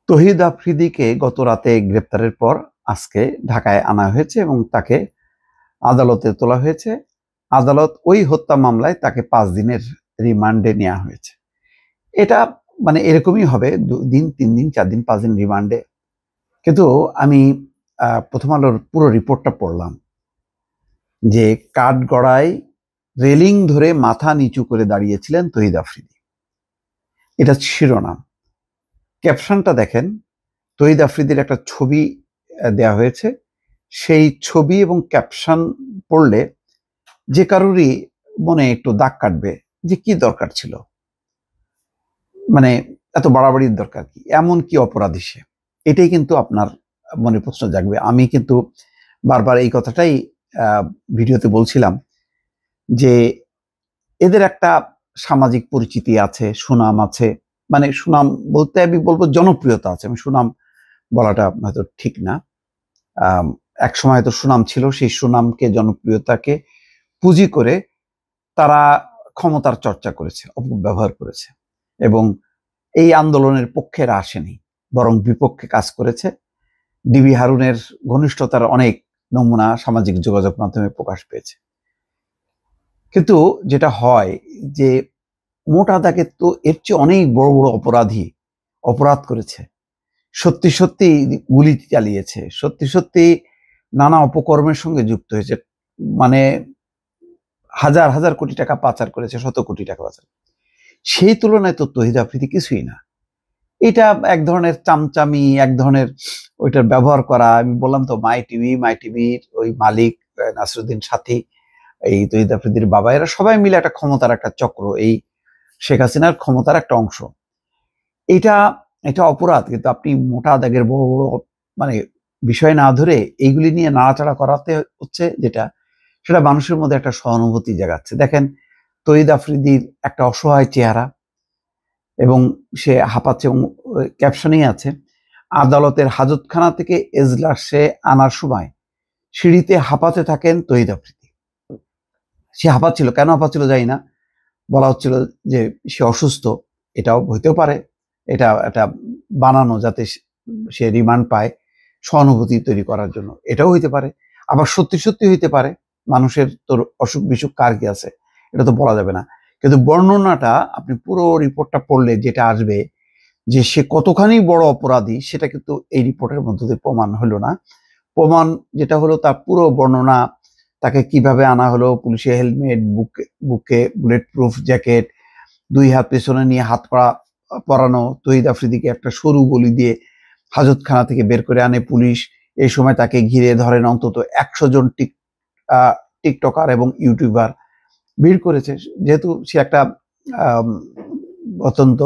তহিদ আফ্রিদিকে গত রাতে গ্রেপ্তারের পর আজকে ঢাকায় আনা হয়েছে এবং তাকে আদালতে তোলা হয়েছে। আদালত ওই হত্যা মামলায় তাকে 5 দিনের রিমান্ডে নেওয়া হয়েছে। এটা মানে এরকমই হবে, 2 দিন 3 দিন 4 দিন 5 দিন রিমান্ডে। কিন্তু আমি প্রথম আলোর পুরো রিপোর্টটা পড়লাম যে কাঠগড়ায় রেলিং ধরে মাথা নিচু করে দাঁড়িয়েছিলেন তহিদ আফ্রিদি। এটা শিরোনাম। ক্যাপশনটা দেখেন, তহিদ আফ্রিদির একটা ছবি দেয়া হয়েছে। সেই ছবি এবং ক্যাপশন পড়লে যে কারোরই মনে একটু দাগ কাটবে যে কি দরকার ছিল, মানে এত বাড়াবাড়ির দরকার কি, এমন কি অপরাধী সে, এটাই কিন্তু আপনার মনে প্রশ্ন জাগবে। আমি কিন্তু বারবার এই কথাটাই ভিডিওতে বলছিলাম যে এদের একটা সামাজিক পরিচিতি আছে, সুনাম আছে, মানে সুনাম বলতে আমি বলবো জনপ্রিয়তা আছে। আমি সুনাম বলাটা হয়তো ঠিক না, এক সময় তো সুনাম ছিল, সেই সুনামকে জনপ্রিয়তাকে পুঁজি করে তারা ক্ষমতার চর্চা করেছে, অপব্যবহার করেছে এবং এই আন্দোলনের পক্ষেরা আসেনি, বরং বিপক্ষে কাজ করেছে। ডিবি হারুনের ঘনিষ্ঠতার অনেক নমুনা সামাজিক যোগাযোগ মাধ্যমে প্রকাশ পেয়েছে। কিন্তু যেটা হয় যে মোটা দাগে তো এর চেয়ে অনেক বড় বড় অপরাধ করেছে, সত্যি সত্যি গুলি চালিয়েছে, সত্যি সত্যি নানা অপকর্মের সঙ্গে যুক্ত হয়েছে, মানে হাজার হাজার কোটি টাকা পাচার করেছে, শত কোটি টাকা পাচার। সেই তুলনায় তো তহিদ আফ্রিদি কিছুই না। এটা এক ধরনের চামচামি, এক ধরনের ওইটার ব্যবহার করা। আমি বললাম তো মাই টিভির ওই মালিক নাসিরুদ্দিন সাথী, এই তহিদ আফ্রিদির বাবা, এরা সবাই মিলে একটা ক্ষমতার একটা চক্র, এই শেখ হাসিনার ক্ষমতার একটা অংশ। এটা অপরাধ, কিন্তু আপনি মোটা দাগের বড় বড় মানে বিষয় না ধরে এইগুলি নিয়ে নাড়াচাড়া করাতে হচ্ছে যেটা, সেটা মানুষের মধ্যে একটা সহানুভূতি জাগাচ্ছে। দেখেন তহিদ আফ্রিদির একটা অসহায় চেহারা এবং সে হাঁপাচ্ছে, এবং ক্যাপশনেই আছে, আদালতের হাজতখানা থেকে এজলাসে আনার সময় সিঁড়িতে হাঁপাতে থাকেন তহিদ আফ্রিদি। সে হাঁপাচ্ছিল, কেন হাঁপাচ্ছিল জানি না, বলা হচ্ছিল যে সে অসুস্থ। এটাও হইতেও পারে, এটা বানানো যাতে সে রিমান্ড পায়, সহানুভূতি তৈরি করার জন্য, এটাও হইতে পারে। আবার সত্যি সত্যি হইতে পারে, মানুষের তোর অসুখ বিসুখ কার কি আছে এটা তো বলা যাবে না। কিন্তু বর্ণনাটা আপনি পুরো রিপোর্টটা পড়লে যেটা আসবে যে সে কতখানি বড় অপরাধী, সেটা কিন্তু এই রিপোর্টের মধ্য দিয়ে প্রমাণ হলো না। প্রমাণ যেটা হলো তার পুরো বর্ণনা, তাকে কিভাবে আনা হলো, পুলিশের হেলমেট, বুকে বুলেট প্রুফ জ্যাকেট, 2 হাত পেছনে নিয়ে হাত পরানো, তহিদ আফ্রিদিকে একটা সরু গলি দিয়ে হাজতখানা থেকে বের করে আনে পুলিশ। এই সময় তাকে ঘিরে ধরেন অন্তত 100 জন টিকটকার এবং ইউটিউবার ভিড় করেছে, যেহেতু সে একটা অত্যন্ত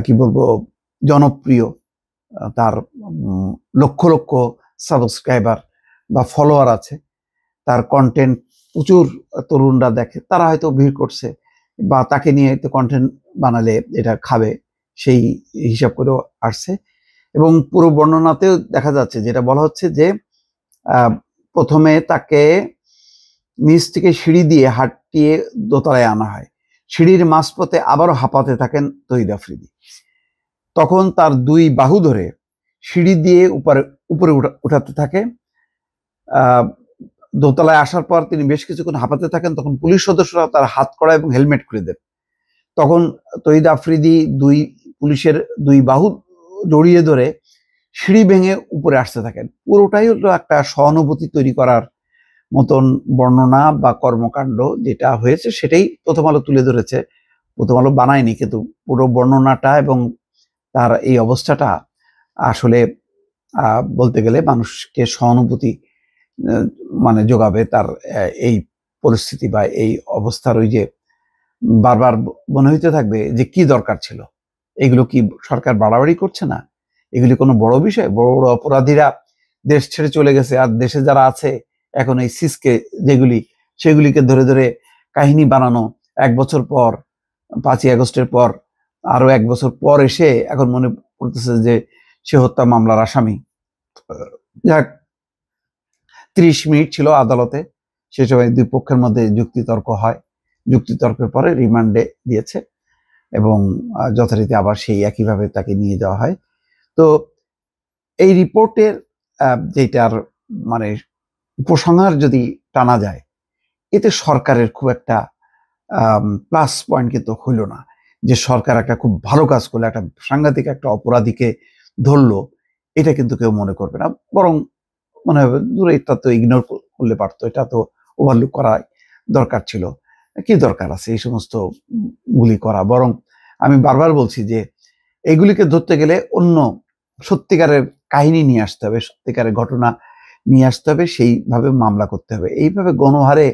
কি বলবো জনপ্রিয়, তার লক্ষ লক্ষ সাবস্ক্রাইবার বা ফলোয়ার আছে, তার কন্টেন্ট প্রচুর তরুণরা দেখে, তারা হয়তো ভিড় করছে বা তাকে নিয়ে হয়তো কন্টেন্ট বানালে এটা খাবে, সেই হিসাব করেও আসছে। এবং পুরো বর্ণনাতেও দেখা যাচ্ছে, যেটা বলা হচ্ছে যে প্রথমে তাকে নিচ থেকে সিঁড়ি দিয়ে হাঁটিয়ে দোতলায় আনা হয়, সিঁড়ির মাঝপথে আবারও হাঁপাতে থাকেন তহিদ আফ্রিদি। তখন তার 2 বাহু ধরে সিঁড়ি দিয়ে উপরে উঠাতে থাকে। দোতলায় আসার পর তিনি বেশ কিছুক্ষণ হাঁপাতে থাকেন, তখন পুলিশ সদস্যরা তার হাত কড়া এবং হেলমেট খুলে দেন। তখন তহিদ আফ্রিদি পুলিশের 2 বাহু জড়িয়ে ধরে সিঁড়ি ভেঙে উপরে আসতে থাকেন। পুরোটাই হলো একটা সহানুভূতি তৈরি করার মতন বর্ণনা বা কর্মকাণ্ড, যেটা হয়েছে সেটাই প্রথম আলো তুলে ধরেছে। প্রথম আলো বানায়নি, কিন্তু পুরো বর্ণনাটা এবং তার এই অবস্থাটা আসলে বলতে গেলে মানুষকে সহানুভূতি মানে যোগাবে। তার এই পরিস্থিতি বা এই অবস্থার, ওই যে বারবার মনে হইতে থাকবে যে কি দরকার ছিল, এগুলো কি সরকার বাড়াবাড়ি করছে না, এগুলি কোনো বড় বিষয়? বড় বড় অপরাধীরা দেশ ছেড়ে চলে গেছে, আর দেশে যারা আছে এখন এই সিসকে যেগুলি, সেগুলিকে ধরে ধরে কাহিনী বানানো, 1 বছর পর 5ই আগস্টের পর আরো 1 বছর পর এসে এখন মনে পড়তেছে যে সে হত্যা মামলার আসামি। যাক, 30 মিনিট ছিল আদালতে, সে সময় 2 পক্ষের মধ্যে যুক্তিতর্ক হয়, যুক্তিতর্কের পরে রিমান্ডে দিয়েছে এবং যথারীতি আবার সেই একইভাবে তাকে নিয়ে যাওয়া হয়। তো এই রিপোর্টের যেটার মানে উপসংহার যদি টানা যায়, এতে সরকারের খুব একটা প্লাস পয়েন্ট কিন্তু হইল না, যে সরকার একটা খুব ভালো কাজ করলো, একটা সাংঘাতিক একটা অপরাধীকে ধরলো, এটা কিন্তু কেউ মনে করবে না। বরং মনে হবে দূরে, এটা তো ইগনোর করলে পারতো, এটা তো ওভারলুক করা দরকার ছিল, কি দরকার আছে এই সমস্ত গুলি করা। বরং আমি বারবার বলছি যে এগুলিকে ধরতে গেলে অন্য সত্যিকারের কাহিনী নিয়ে আসতে হবে, সত্যিকারের ঘটনা নিয়ে আসতে হবে, সেইভাবে মামলা করতে হবে। এইভাবে গণহারে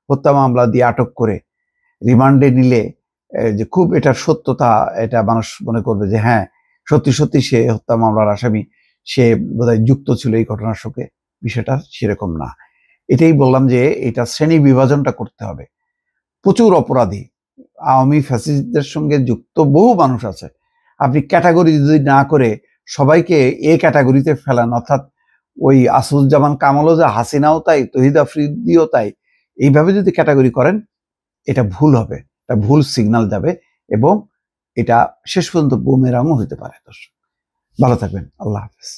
হত্যা মামলা দিয়ে আটক করে রিমান্ডে নিলে যে খুব এটার সত্যতা, এটা মানুষ মনে করবে যে হ্যাঁ সত্যি সত্যি সে হত্যা মামলার আসামি, সে বোধহয় যুক্ত ছিল এই ঘটনার সঙ্গে। বিষয়টা সেরকম না। এটাই বললাম যে এটা শ্রেণী বিভাজনটা করতে হবে। প্রচুর অপরাধী, আওয়ামী ফ্যাসিস্টদের সঙ্গে যুক্ত বহু মানুষ আছে। আপনি ক্যাটাগরি যদি না করে সবাইকে এ ক্যাটাগরিতে ফেলান, অর্থাৎ ওই আসুজ্জামান কামালও যা, হাসিনাও তাই, তহিদ আফ্রিদিও তাই, এইভাবে যদি ক্যাটাগরি করেন, এটা ভুল হবে, এটা ভুল সিগন্যাল যাবে, এবং এটা শেষ পর্যন্ত বুমেরাংও হইতে পারে। দর্শক ভালো থাকবেন, আল্লাহ হাফেজ।